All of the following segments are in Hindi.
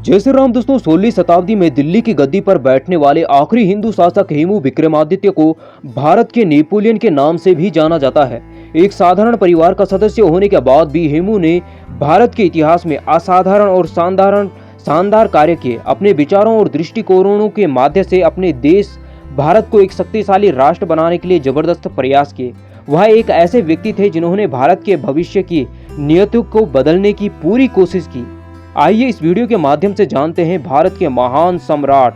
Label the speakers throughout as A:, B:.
A: जय श्री राम दोस्तों। 16वीं शताब्दी में दिल्ली की गद्दी पर बैठने वाले आखिरी हिंदू शासक हेमू विक्रमादित्य को भारत के नेपोलियन के नाम से भी जाना जाता है। एक साधारण परिवार का सदस्य होने के बाद भी हेमू ने भारत के इतिहास में असाधारण और शानदार कार्य किए। अपने विचारों और दृष्टिकोणों के माध्यम से अपने देश भारत को एक शक्तिशाली राष्ट्र बनाने के लिए जबरदस्त प्रयास किए। वह एक ऐसे व्यक्ति थे जिन्होंने भारत के भविष्य की नियति को बदलने की पूरी कोशिश की। आइए इस वीडियो के माध्यम से जानते हैं भारत के महान सम्राट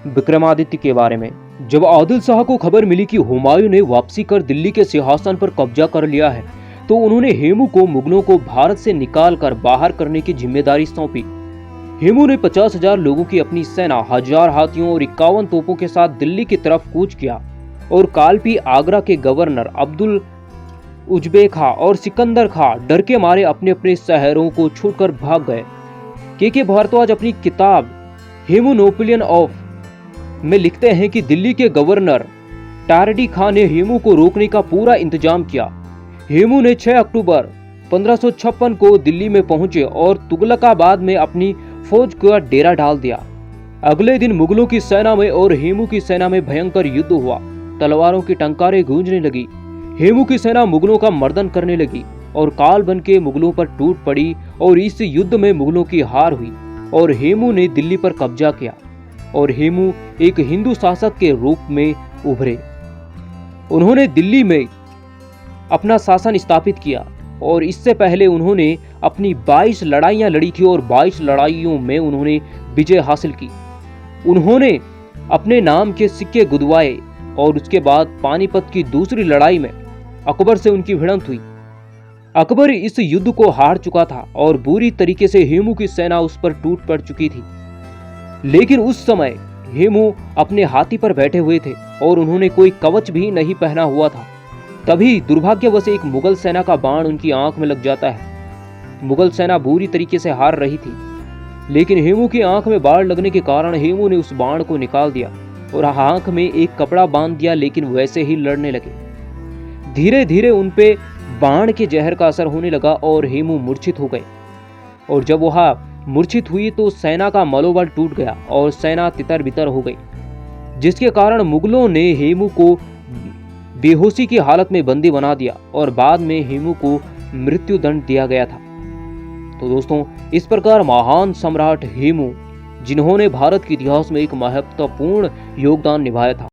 A: विक्रमादित्य के बारे में। जब आदिल शाह को खबर मिली कि हुमायूं ने वापसी कर दिल्ली के सिंहासन पर कब्जा कर लिया है, तो उन्होंने हेमू को मुगलों को भारत से निकाल कर बाहर करने की जिम्मेदारी सौंपी। हेमू ने 50,000 लोगों की अपनी सेना, 1000 हाथियों और 51 तोपों के साथ दिल्ली की तरफ कूच किया और कालपी आगरा के गवर्नर अब्दुल उजबे खां और सिकंदर खां डर के मारे अपने अपने शहरों को छोड़कर भाग गए। के भारद्वाज अपनी किताब हेमू नेपोलियन ऑफ में लिखते हैं कि दिल्ली के गवर्नर टारडी खां ने हेमू को रोकने का पूरा इंतजाम किया। हेमू ने 6 अक्टूबर 1556 को दिल्ली में पहुंचे और तुगलकाबाद में अपनी फौज का डेरा डाल दिया। अगले दिन मुगलों की सेना में और हेमू की सेना में भयंकर युद्ध हुआ। तलवारों की टंकारें गूंजने लगी। हेमू की सेना मुगलों का मर्दन करने लगी और काल बन के मुगलों पर टूट पड़ी और इस युद्ध में मुगलों की हार हुई और हेमू ने दिल्ली पर कब्जा किया और हेमू एक हिंदू शासक के रूप में उभरे। उन्होंने दिल्ली में अपना शासन स्थापित किया और इससे पहले उन्होंने अपनी 22 लड़ाइयां लड़ी थी और 22 लड़ाइयों में उन्होंने विजय हासिल की। उन्होंने अपने नाम के सिक्के गुदवाए और उसके बाद पानीपत की दूसरी लड़ाई में अकबर से उनकी भिड़ंत हुई। अकबर इस युद्ध को हार चुका था और बुरी तरीके से हेमू की सेना उस पर टूट पड़ चुकी थी। लेकिन उस समय हेमू अपने हाथी पर बैठे हुए थे और उन्होंने कोई कवच भी नहीं पहना हुआ था। तभी दुर्भाग्यवश एक मुगल सेना का बाण उनकी आंख में लग जाता है। मुगल सेना बुरी तरीके से हार रही थी, लेकिन हेमू की आंख में बाण लगने के कारण हेमू ने उस बाण को निकाल दिया और आंख में एक कपड़ा बांध दिया, लेकिन वैसे ही लड़ने लगे। धीरे धीरे उनपे बाण के जहर का असर होने लगा और हेमू मूर्छित हो गए और जब वह मूर्छित हुई तो सेना का मनोबल टूट गया और सेना तितर बितर हो गई, जिसके कारण मुगलों ने हेमू को बेहोशी की हालत में बंदी बना दिया और बाद में हेमू को मृत्यु दंड दिया गया था। तो दोस्तों, इस प्रकार महान सम्राट हेमू, जिन्होंने भारत के इतिहास में एक महत्वपूर्ण योगदान निभाया था।